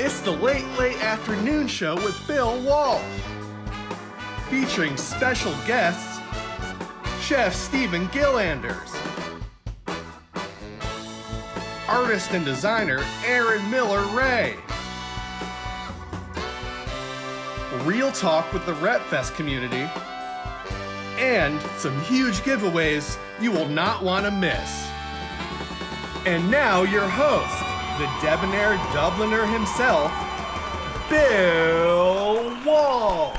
It's the Late Late Afternoon Show with Bill Walsh, featuring special guests, Chef Stephen Gillanders, artist and designer Aaron Miller-Ray, real talk with the RepFest community, and some huge giveaways you will not want to miss. And now your host, the debonair Dubliner himself, Bill Walsh.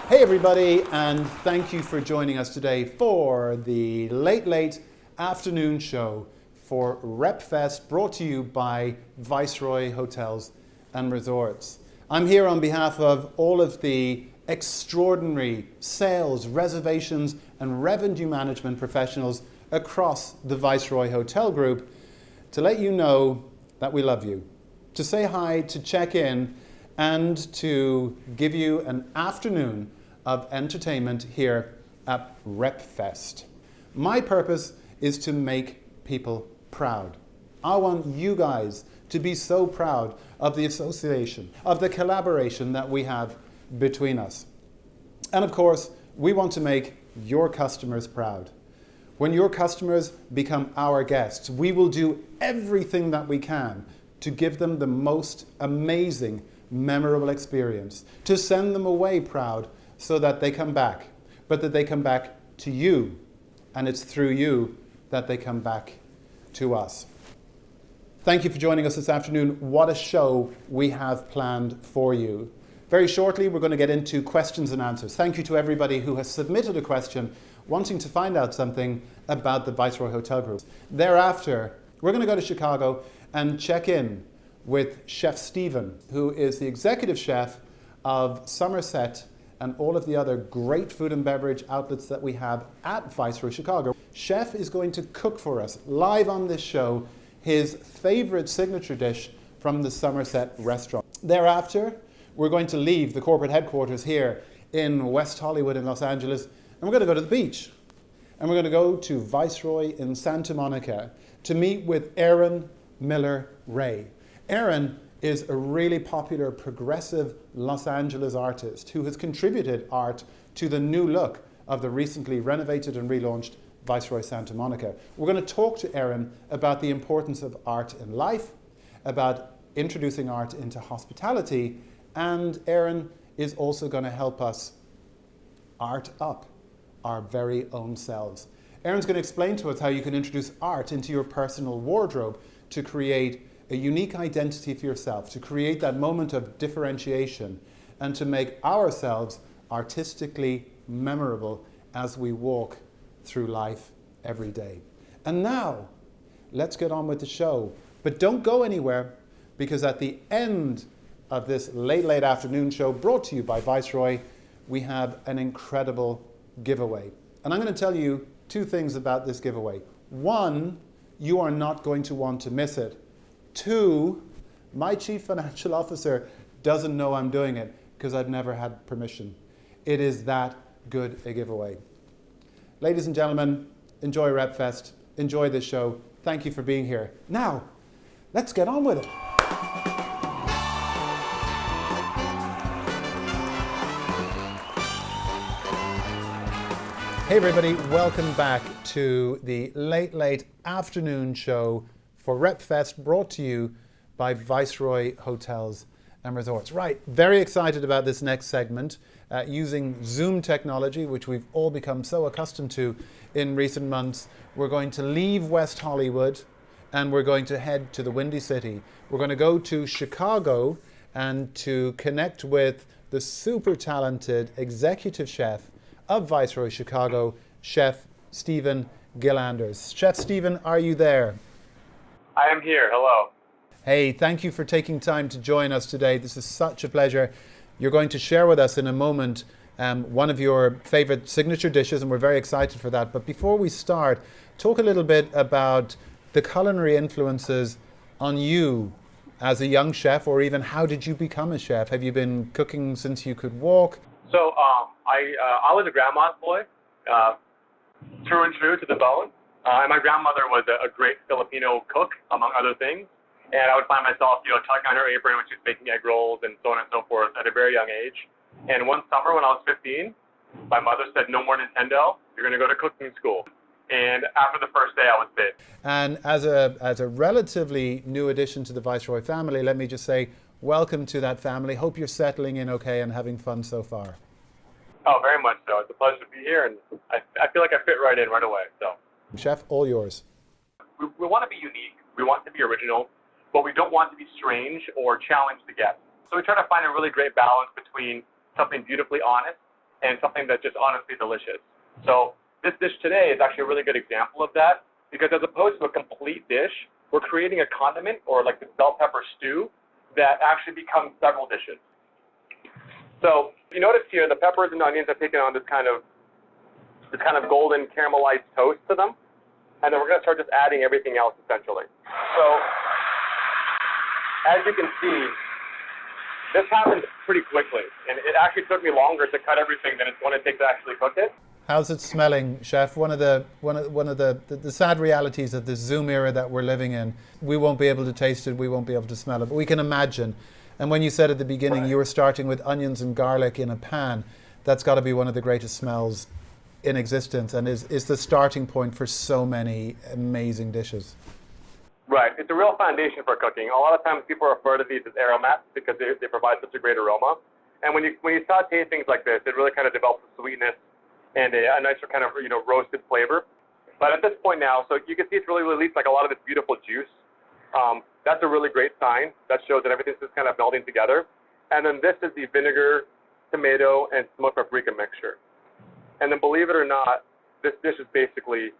Hey everybody, and thank you for joining us today for the Late Late Afternoon Show for RepFest, brought to you by Viceroy Hotels and Resorts. I'm here on behalf of all of the extraordinary sales, reservations, and revenue management professionals across the Viceroy Hotel Group to let you know that we love you, to say hi, to check in, and to give you an afternoon of entertainment here at RepFest. My purpose is to make people proud. I want you guys to be so proud of the association, of the collaboration that we have between us. And of course, we want to make your customers proud. When your customers become our guests, we will do everything that we can to give them the most amazing, memorable experience, to send them away proud so that they come back, but that they come back to you. And it's through you that they come back to us. Thank you for joining us this afternoon. What a show we have planned for you. Very shortly, we're going to get into questions and answers. Thank you to everybody who has submitted a question wanting to find out something about the Viceroy Hotel Group. Thereafter, we're going to go to Chicago and check in with Chef Stephen, who is the executive chef of Somerset and all of the other great food and beverage outlets that we have at Viceroy Chicago. Chef is going to cook for us live on this show his favorite signature dish from the Somerset restaurant. Thereafter, we're going to leave the corporate headquarters here in West Hollywood in Los Angeles, and we're going to go to the beach. And we're going to go to Viceroy in Santa Monica to meet with Aaron Miller-Ray. Aaron is a really popular progressive Los Angeles artist who has contributed art to the new look of the recently renovated and relaunched Viceroy Santa Monica. We're going to talk to Aaron about the importance of art in life, about introducing art into hospitality, and Aaron is also going to help us art up our very own selves. Aaron's going to explain to us how you can introduce art into your personal wardrobe to create a unique identity for yourself, to create that moment of differentiation, and to make ourselves artistically memorable as we walk through life every day. And now, let's get on with the show. But don't go anywhere, because at the end of this late afternoon show brought to you by Viceroy, we have an incredible giveaway. And I'm going to tell you two things about this giveaway. One, you are not going to want to miss it. Two, my chief financial officer doesn't know I'm doing it because I've never had permission. It is that good a giveaway. Ladies and gentlemen, enjoy RepFest. Enjoy this show. Thank you for being here. Now, let's get on with it. Hey everybody, welcome back to the late afternoon show for RepFest, brought to you by Viceroy Hotels and Resorts. Right, very excited about this next segment, using Zoom technology, which we've all become so accustomed to in recent months. We're going to leave West Hollywood and we're going to head to the Windy City. We're going to go to Chicago and to connect with the super talented executive chef of Viceroy Chicago, Chef Stephen Gillanders. Chef Stephen, are you there? I am here. Hello. Hey, thank you for taking time to join us today. This is such a pleasure. You're going to share with us in a moment one of your favorite signature dishes, and we're very excited for that. But before we start, talk a little bit about the culinary influences on you as a young chef, or even how did you become a chef? Have you been cooking since you could walk? So I was a grandma's boy, true and true to the bone. And my grandmother was a great Filipino cook, among other things. And I would find myself, tugging on her apron when she was making egg rolls and so on and so forth at a very young age. And one summer when I was 15, my mother said, no more Nintendo, you're going to go to cooking school. And after the first day, I was bit. And as a relatively new addition to the Viceroy family, let me just say, welcome to that family. Hope you're settling in okay and having fun so far. Oh, very much so. It's a pleasure to be here, and I feel like I fit right in right away. So, Chef, all yours. we want to be unique. We want to be original, but we don't want to be strange or challenge the guests. So we try to find a really great balance between something beautifully honest and something that's just honestly delicious. So this dish today is actually a really good example of that, because as opposed to a complete dish, we're creating a condiment, or like the bell pepper stew, that actually becomes several dishes. So you notice here the peppers and onions have taken on this kind of golden caramelized toast to them, and then we're going to start just adding everything else essentially. So as you can see, this happened pretty quickly, and it actually took me longer to cut everything than it's going to take to actually cook it. How's it smelling, Chef? One of the sad realities of this Zoom era that we're living in. We won't be able to taste it. We won't be able to smell it, but we can imagine. And when you said at the beginning Right. you were starting with onions and garlic in a pan, that's got to be one of the greatest smells in existence, and is the starting point for so many amazing dishes. Right. It's a real foundation for cooking. A lot of times people refer to these as aromats because they provide such a great aroma. And when you saute things like this, it really kind of develops a sweetness and a nicer kind of roasted flavor. But at this point now, so you can see it's really released like a lot of this beautiful juice. That's a really great sign. That shows that everything's just kind of melding together. And then this is the vinegar, tomato, and smoked paprika mixture. And then believe it or not, this dish is basically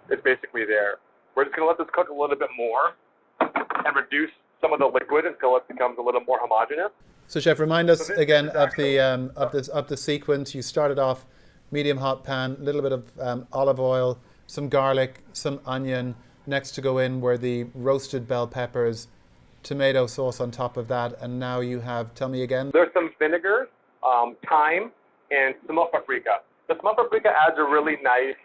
there. We're just going to let this cook a little bit more and reduce some of the liquid until it becomes a little more homogeneous. So, Chef, remind us again of the sequence. You started off medium hot pan, a little bit of olive oil, some garlic, some onion. Next to go in were the roasted bell peppers, tomato sauce on top of that, and now you have, tell me again. There's some vinegar, thyme, and smoked paprika. The smoked paprika adds a really nice,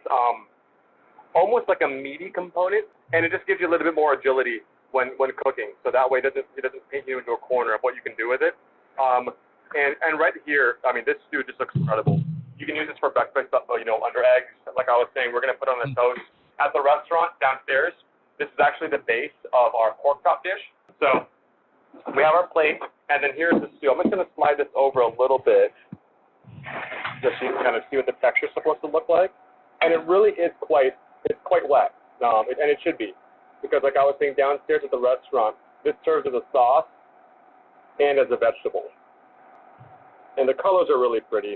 almost like a meaty component, and it just gives you a little bit more agility when cooking. So that way it doesn't paint you into a corner of what you can do with it. And right here, I mean, this stew just looks incredible. You can use this for breakfast, under eggs. Like I was saying, we're going to put on the toast. At the restaurant downstairs, this is actually the base of our pork chop dish. So we have our plate, and then here's the stew. I'm just going to slide this over a little bit, just so you can kind of see what the texture is supposed to look like. And it really is quite wet, and it should be, because like I was saying, downstairs at the restaurant, this serves as a sauce and as a vegetable. And the colors are really pretty.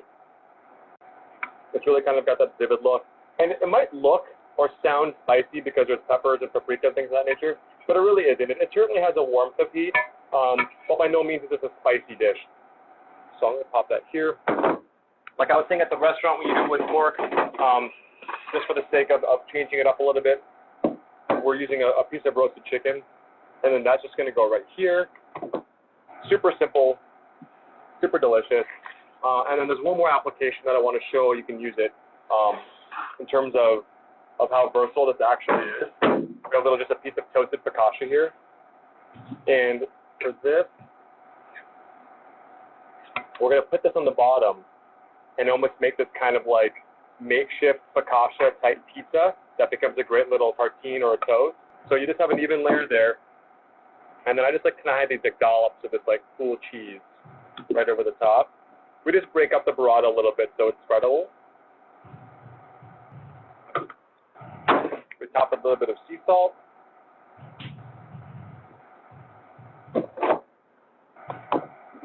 It's really kind of got that vivid look. And it might look or sound spicy because there's peppers and paprika and things of that nature, but it really isn't. It certainly has a warmth of heat, but by no means is this a spicy dish. So I'm going to pop that here. Like I was saying, at the restaurant, we use wood pork, just for the sake of changing it up a little bit. We're using a piece of roasted chicken, and then that's just going to go right here. Super simple, super delicious. And then there's one more application that I want to show. You can use it in terms of how versatile this actually is. We've got just a piece of toasted focaccia here. And for this, we're going to put this on the bottom and almost make this kind of like makeshift focaccia type pizza that becomes a great little tartine or a toast. So you just have an even layer there. And then I just like kind of have these like dollops of this like cool cheese right over the top. We just break up the burrata a little bit so it's spreadable. We top it with a little bit of sea salt.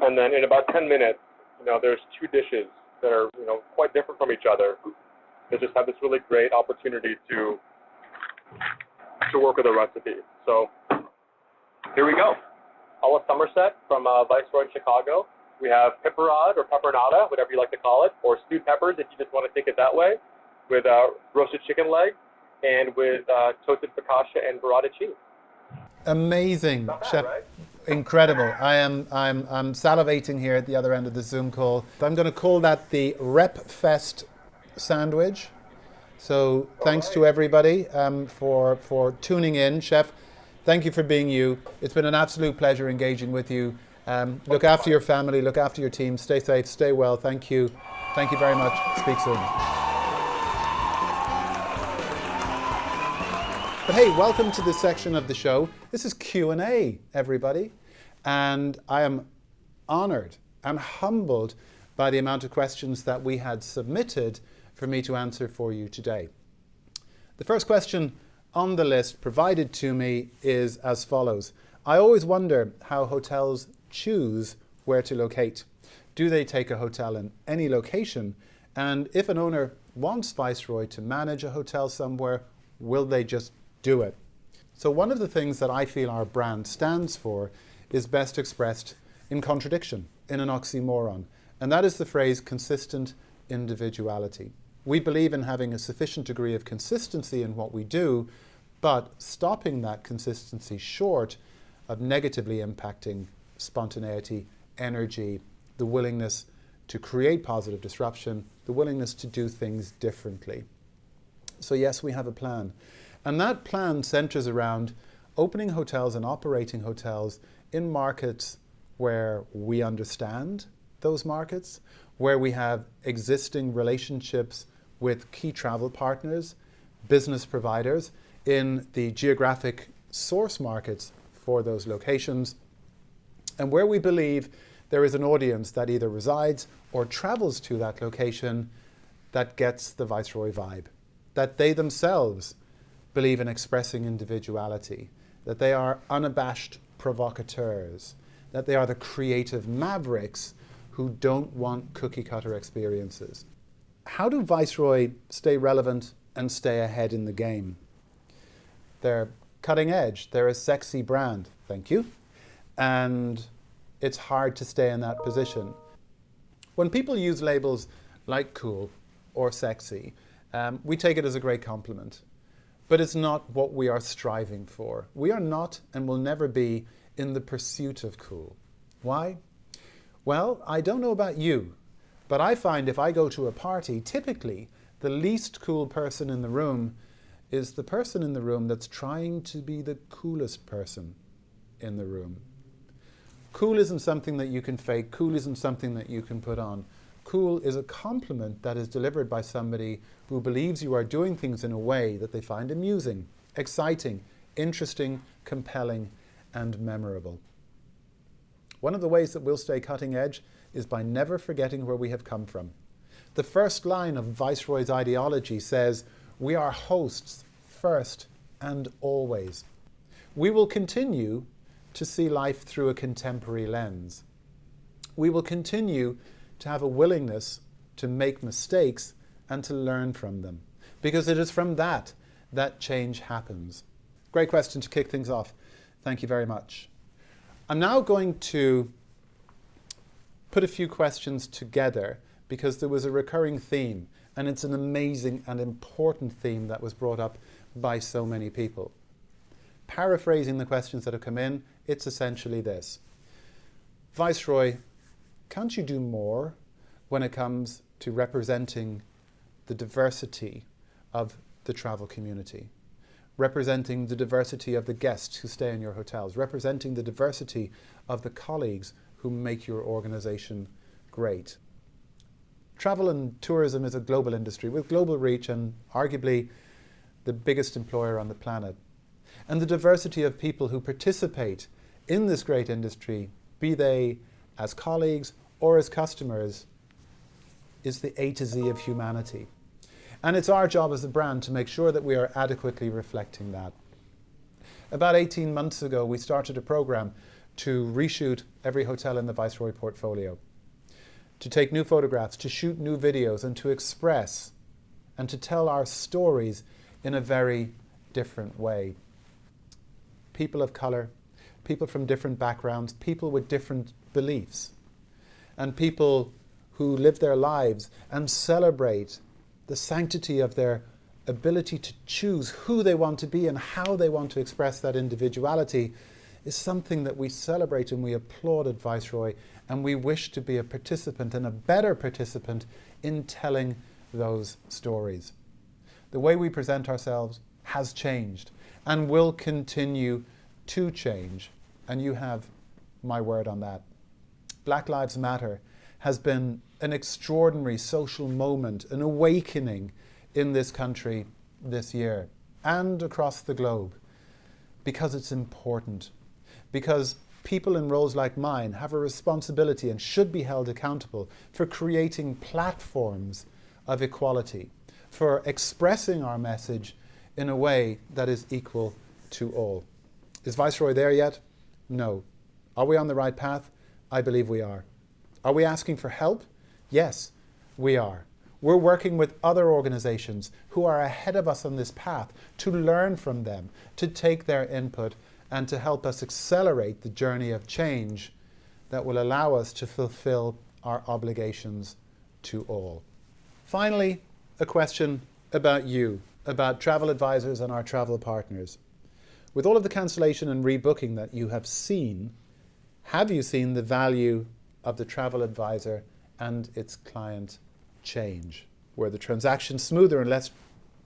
And then in about 10 minutes, there's two dishes that are, quite different from each other. They just have this really great opportunity to work with a recipe. So here we go. A la Somerset from Viceroy in Chicago. We have pepperade or peppernata, whatever you like to call it, or stewed peppers if you just want to take it that way, with roasted chicken leg and with toasted focaccia and burrata cheese. Amazing, Not bad, Chef. right? Incredible. I'm salivating here at the other end of the Zoom call. I'm going to call that the RepFest sandwich. So thanks to everybody for tuning in. Chef, Thank you for being you. It's been an absolute pleasure engaging with you. Look after your family, look after your team. Stay safe, stay well. Thank you. Thank you very much. Speak soon. But hey, welcome to this section of the show. This is Q&A, everybody. And I am honored and humbled by the amount of questions that we had submitted for me to answer for you today. The first question on the list provided to me is as follows. I always wonder how hotels choose where to locate. Do they take a hotel in any location? And if an owner wants Viceroy to manage a hotel somewhere, will they just do it? So one of the things that I feel our brand stands for is best expressed in contradiction, in an oxymoron. And that is the phrase consistent individuality. We believe in having a sufficient degree of consistency in what we do, but stopping that consistency short of negatively impacting spontaneity, energy, the willingness to create positive disruption, the willingness to do things differently. So yes, we have a plan. And that plan centers around opening hotels and operating hotels in markets where we understand those markets, where we have existing relationships with key travel partners, business providers in the geographic source markets for those locations, and where we believe there is an audience that either resides or travels to that location that gets the Viceroy vibe, that they themselves believe in expressing individuality, that they are unabashed provocateurs, that they are the creative mavericks who don't want cookie-cutter experiences. How do Viceroy stay relevant and stay ahead in the game? They're cutting edge, they're a sexy brand, thank you, and it's hard to stay in that position. When people use labels like cool or sexy, we take it as a great compliment, but it's not what we are striving for. We are not and will never be in the pursuit of cool. Why? Well, I don't know about you, but I find if I go to a party, typically the least cool person in the room is the person in the room that's trying to be the coolest person in the room. Cool isn't something that you can fake. Cool isn't something that you can put on. Cool is a compliment that is delivered by somebody who believes you are doing things in a way that they find amusing, exciting, interesting, compelling, and memorable. One of the ways that we'll stay cutting edge is by never forgetting where we have come from. The first line of Viceroy's ideology says, "We are hosts first and always." We will continue to see life through a contemporary lens. We will continue to have a willingness to make mistakes and to learn from them, because it is from that change happens. Great question to kick things off. Thank you very much. I'm now going to put a few questions together because there was a recurring theme, and it's an amazing and important theme that was brought up by so many people. Paraphrasing the questions that have come in, it's essentially this. Viceroy, can't you do more when it comes to representing the diversity of the travel community? Representing the diversity of the guests who stay in your hotels, representing the diversity of the colleagues who make your organization great. Travel and tourism is a global industry with global reach and arguably the biggest employer on the planet. And the diversity of people who participate in this great industry, be they as colleagues or as customers, is the A to Z of humanity. And it's our job as a brand to make sure that we are adequately reflecting that. About 18 months ago, we started a program to reshoot every hotel in the Viceroy portfolio, to take new photographs, to shoot new videos, and to express and to tell our stories in a very different way. People of color, people from different backgrounds, people with different beliefs, and people who live their lives and celebrate the sanctity of their ability to choose who they want to be and how they want to express that individuality is something that we celebrate and we applaud at Viceroy, and we wish to be a participant and a better participant in telling those stories. The way we present ourselves has changed and will continue to change, and you have my word on that. Black Lives Matter has been an extraordinary social moment, an awakening in this country this year and across the globe, because it's important, because people in roles like mine have a responsibility and should be held accountable for creating platforms of equality, for expressing our message in a way that is equal to all. Is Viceroy there yet? No. Are we on the right path? I believe we are. Are we asking for help? Yes, we are. We're working with other organizations who are ahead of us on this path to learn from them, to take their input, and to help us accelerate the journey of change that will allow us to fulfill our obligations to all. Finally, a question about you, about travel advisors and our travel partners. With all of the cancellation and rebooking that you have seen, have you seen the value of the travel advisor and its client change? Were the transactions smoother and less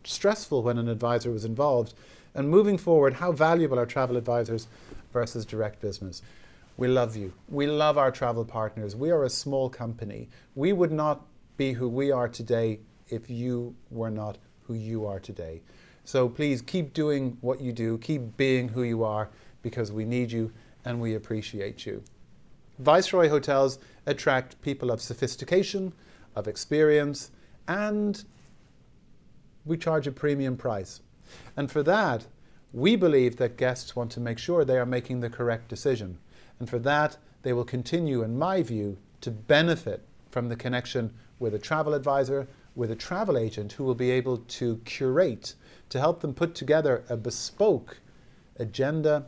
stressful when an advisor was involved? And moving forward, how valuable are travel advisors versus direct business? We love you. We love our travel partners. We are a small company. We would not be who we are today if you were not who you are today. So please keep doing what you do, keep being who you are, because we need you and we appreciate you. Viceroy hotels attract people of sophistication, of experience, and we charge a premium price. And for that, we believe that guests want to make sure they are making the correct decision. And for that, they will continue, in my view, to benefit from the connection with a travel advisor, with a travel agent who will be able to curate, to help them put together a bespoke agenda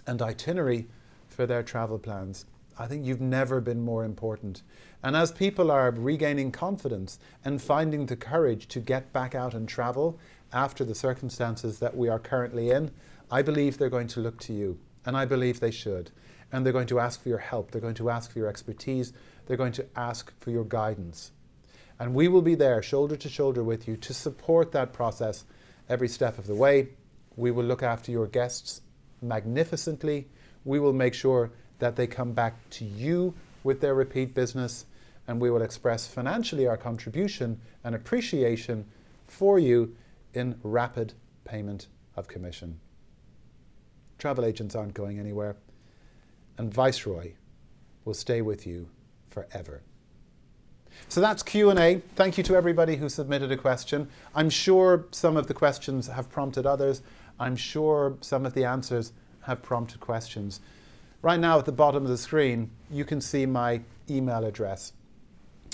and itinerary for their travel plans. I think you've never been more important. And as people are regaining confidence and finding the courage to get back out and travel after the circumstances that we are currently in, I believe they're going to look to you, and I believe they should. And they're going to ask for your help, they're going to ask for your expertise, they're going to ask for your guidance. And we will be there shoulder to shoulder with you to support that process every step of the way. We will look after your guests magnificently. We will make sure that they come back to you with their repeat business, and we will express financially our contribution and appreciation for you in rapid payment of commission. Travel agents aren't going anywhere, and Viceroy will stay with you forever. So that's Q&A. Thank you to everybody who submitted a question. I'm sure some of the questions have prompted others. I'm sure some of the answers have prompted questions. Right now at the bottom of the screen, you can see my email address.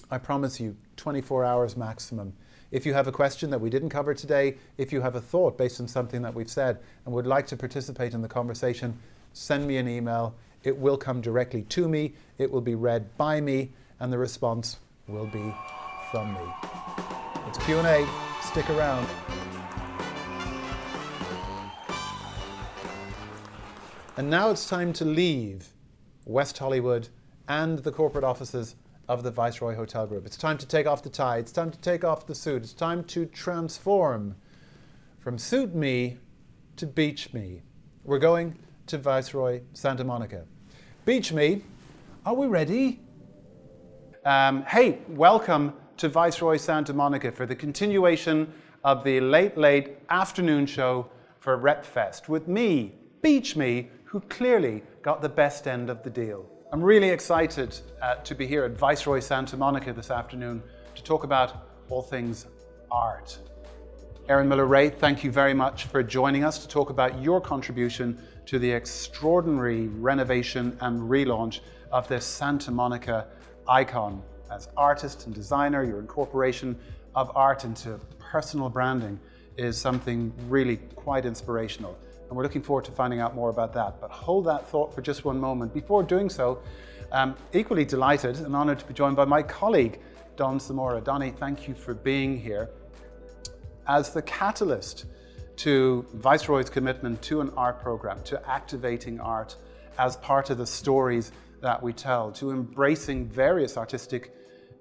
I promise you, 24 hours maximum. If you have a question that we didn't cover today, if you have a thought based on something that we've said and would like to participate in the conversation, send me an email. It will come directly to me. It will be read by me, and the response will be from me. It's Q&A. Stick around. And now it's time to leave West Hollywood and the corporate offices of the Viceroy Hotel Group. It's time to take off the tie. It's time to take off the suit. It's time to transform from suit me to beach me. We're going to Viceroy Santa Monica. Beach me. Are we ready? Hey, welcome to Viceroy Santa Monica for the continuation of the late afternoon show for RepFest with me, Beach Me, who clearly got the best end of the deal. I'm really excited to be here at Viceroy Santa Monica this afternoon to talk about all things art. Erin Miller-Ray, thank you very much for joining us to talk about your contribution to the extraordinary renovation and relaunch of this Santa Monica icon. As artist and designer, your incorporation of art into personal branding is something really quite inspirational. And we're looking forward to finding out more about that. But hold that thought for just one moment. Before doing so, equally delighted and honored to be joined by my colleague, Don Zamora. Donnie, thank you for being here. As the catalyst to Viceroy's commitment to an art program, to activating art as part of the stories that we tell, to embracing various artistic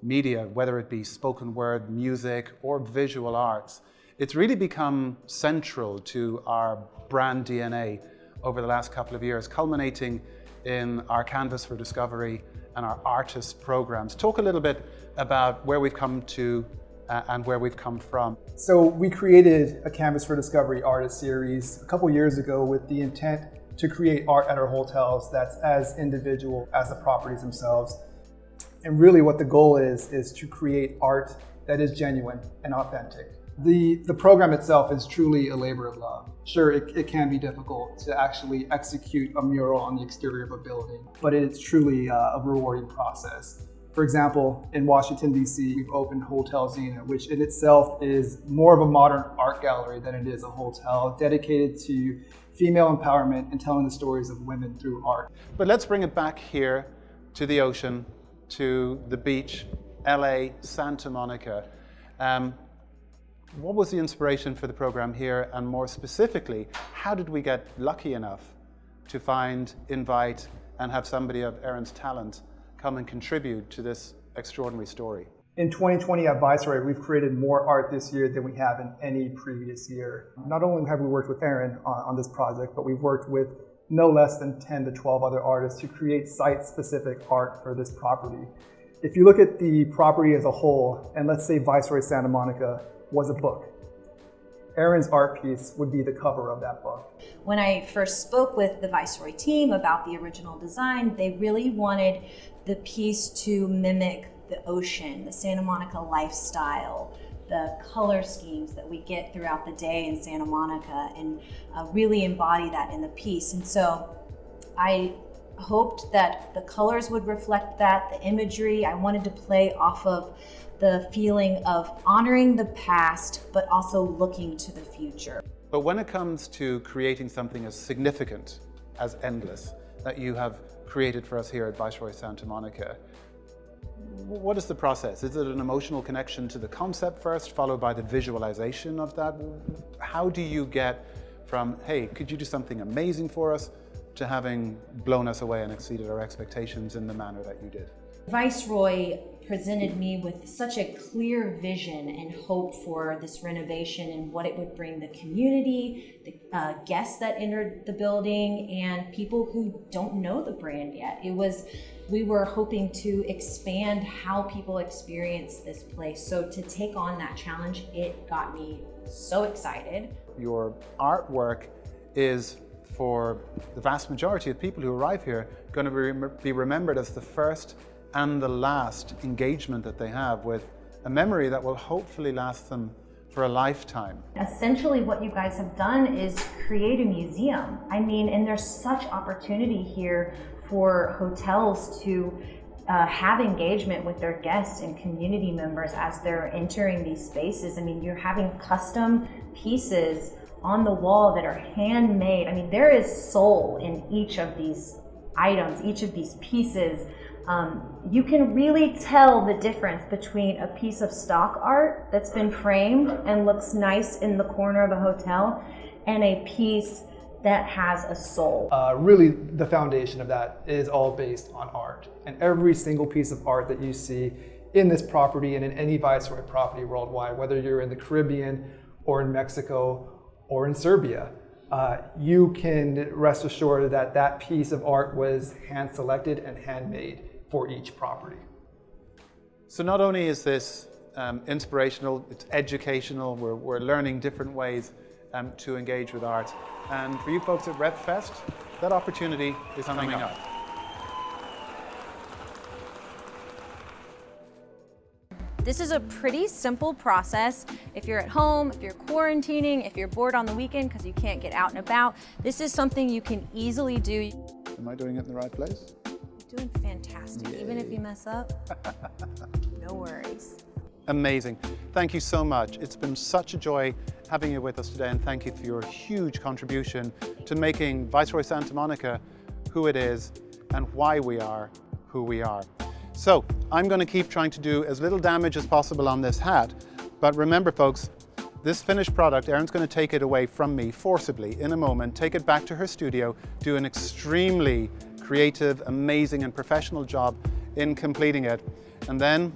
media, whether it be spoken word, music, or visual arts. It's really become central to our brand DNA over the last couple of years, culminating in our Canvas for Discovery and our artist programs. Talk a little bit about where we've come to and where we've come from. So we created a Canvas for Discovery artist series a couple years ago with the intent to create art at our hotels that's as individual as the properties themselves. And really what the goal is to create art that is genuine and authentic. The program itself is truly a labor of love. Sure, it can be difficult to actually execute a mural on the exterior of a building, but it's truly a rewarding process. For example, in Washington, D.C., we've opened Hotel Xena, which in itself is more of a modern art gallery than it is a hotel, dedicated to female empowerment and telling the stories of women through art. But let's bring it back here to the ocean, to the beach, LA, Santa Monica. What was the inspiration for the program here? And more specifically, how did we get lucky enough to find, invite, and have somebody of Erin's talent come and contribute to this extraordinary story? In 2020 at Viceroy, we've created more art this year than we have in any previous year. Not only have we worked with Erin on this project, but we've worked with no less than 10 to 12 other artists to create site-specific art for this property. If you look at the property as a whole, and let's say Viceroy Santa Monica was a book, Erin's art piece would be the cover of that book. When I first spoke with the Viceroy team about the original design, they really wanted the piece to mimic the ocean, the Santa Monica lifestyle, the color schemes that we get throughout the day in Santa Monica, and really embody that in the piece. And so I hoped that the colors would reflect that, the imagery. I wanted to play off of the feeling of honoring the past, but also looking to the future. But when it comes to creating something as significant as Endless that you have created for us here at Viceroy Santa Monica, what is the process? Is it an emotional connection to the concept first, followed by the visualization of that? How do you get from, hey, could you do something amazing for us, to having blown us away and exceeded our expectations in the manner that you did? Viceroy presented me with such a clear vision and hope for this renovation and what it would bring the community, the guests that entered the building, and people who don't know the brand yet. We were hoping to expand how people experience this place. So to take on that challenge, it got me so excited. Your artwork is, for the vast majority of people who arrive here, going to be remembered as the first and the last engagement that they have with a memory that will hopefully last them for a lifetime. Essentially what you guys have done is create a museum. I mean, and there's such opportunity here for hotels to have engagement with their guests and community members as they're entering these spaces. I mean, you're having custom pieces on the wall that are handmade. I mean, there is soul in each of these items, each of these pieces. You can really tell the difference between a piece of stock art that's been framed and looks nice in the corner of a hotel and a piece that has a soul. Really, the foundation of that is all based on art. And every single piece of art that you see in this property and in any Viceroy property worldwide, whether you're in the Caribbean or in Mexico or in Serbia, you can rest assured that that piece of art was hand-selected and handmade for each property. So not only is this inspirational, it's educational, we're learning different ways to engage with art. And for you folks at RepFest, that opportunity is coming up. This is a pretty simple process. If you're at home, if you're quarantining, if you're bored on the weekend because you can't get out and about, this is something you can easily do. Am I doing it in the right place? You're doing fantastic. Yay. Even if you mess up, no worries. Amazing. Thank you so much. It's been such a joy having you with us today, and thank you for your huge contribution to making Viceroy Santa Monica who it is and why we are who we are. So I'm going to keep trying to do as little damage as possible on this hat, but remember folks, this finished product, Erin's going to take it away from me forcibly in a moment, take it back to her studio, do an extremely creative, amazing and professional job in completing it, and then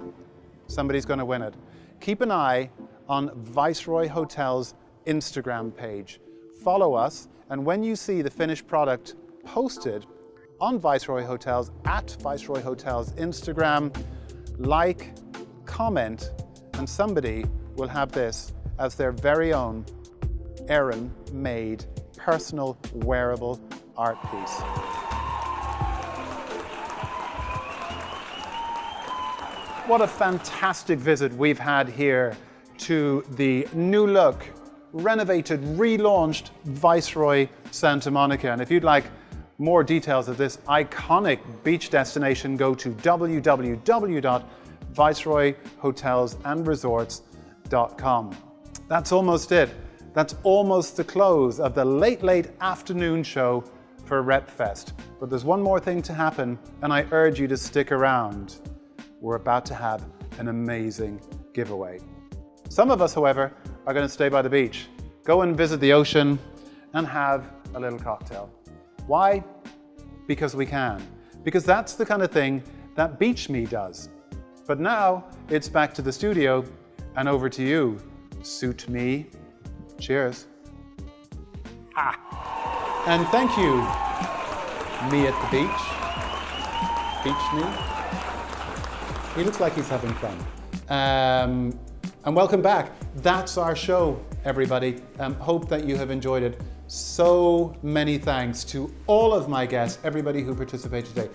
somebody's going to win it. Keep an eye on Viceroy Hotel's Instagram page. Follow us And when you see the finished product posted on Viceroy Hotels, at Viceroy Hotels Instagram, like, comment, and somebody will have this as their very own Erin-made personal wearable art piece. What a fantastic visit we've had here to the new look, renovated, relaunched Viceroy Santa Monica. And if you'd like more details of this iconic beach destination, go to www.viceroyhotelsandresorts.com. That's almost it. That's almost the close of the late afternoon show for RepFest. But there's one more thing to happen, and I urge you to stick around. We're about to have an amazing giveaway. Some of us, however, are going to stay by the beach, go and visit the ocean, and have a little cocktail. Why? Because we can. Because that's the kind of thing that Beach Me does. But now it's back to the studio and over to you, Suit Me. Cheers. And thank you, Me at the Beach. Beach Me. He looks like he's having fun. And welcome back. That's our show, everybody. Hope that you have enjoyed it. So many thanks to all of my guests, everybody who participated today.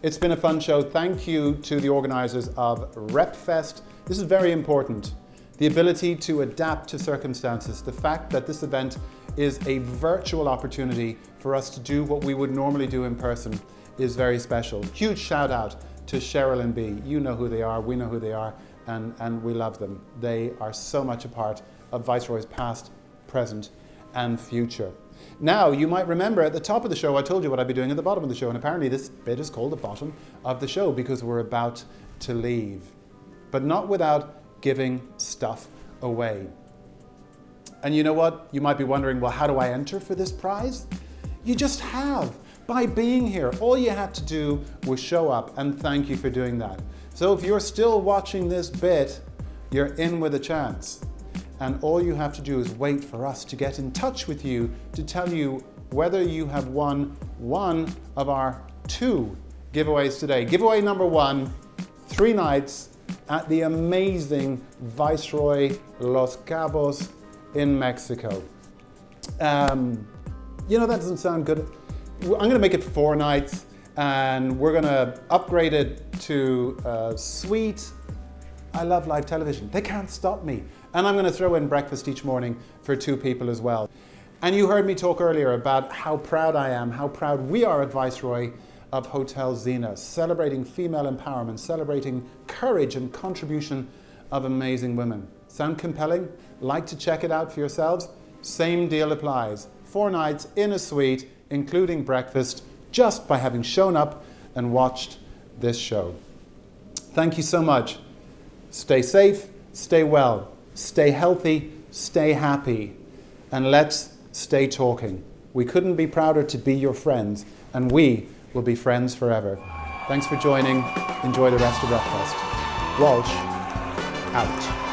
It's been a fun show. Thank you to the organizers of RepFest. This is very important. The ability to adapt to circumstances. The fact that this event is a virtual opportunity for us to do what we would normally do in person is very special. Huge shout out to Cheryl and B. You know who they are, we know who they are, and we love them. They are so much a part of Viceroy's past, present, and future. Now, you might remember at the top of the show, I told you what I'd be doing at the bottom of the show, and apparently this bit is called the bottom of the show because we're about to leave. But not without giving stuff away. And you know what? You might be wondering, well, how do I enter for this prize? You just have. By being here, all you had to do was show up, and thank you for doing that. So if you're still watching this bit, you're in with a chance. And all you have to do is wait for us to get in touch with you to tell you whether you have won one of our 2 giveaways today. Giveaway number 1, 3 nights at the amazing Viceroy Los Cabos in Mexico. You know, that doesn't sound good. I'm going to make it 4 nights, and we're going to upgrade it to suite. I love live television. They can't stop me. And I'm going to throw in breakfast each morning for 2 people as well. And you heard me talk earlier about how proud I am, how proud we are at Viceroy of Hotel Zena, celebrating female empowerment, celebrating courage and contribution of amazing women. Sound compelling? Like to check it out for yourselves? Same deal applies. 4 nights in a suite, including breakfast, just by having shown up and watched this show. Thank you so much. Stay safe, stay well, stay healthy, stay happy, and let's stay talking. We couldn't be prouder to be your friends, and we will be friends forever. Thanks for joining. Enjoy the rest of RepFest. Walshe, out.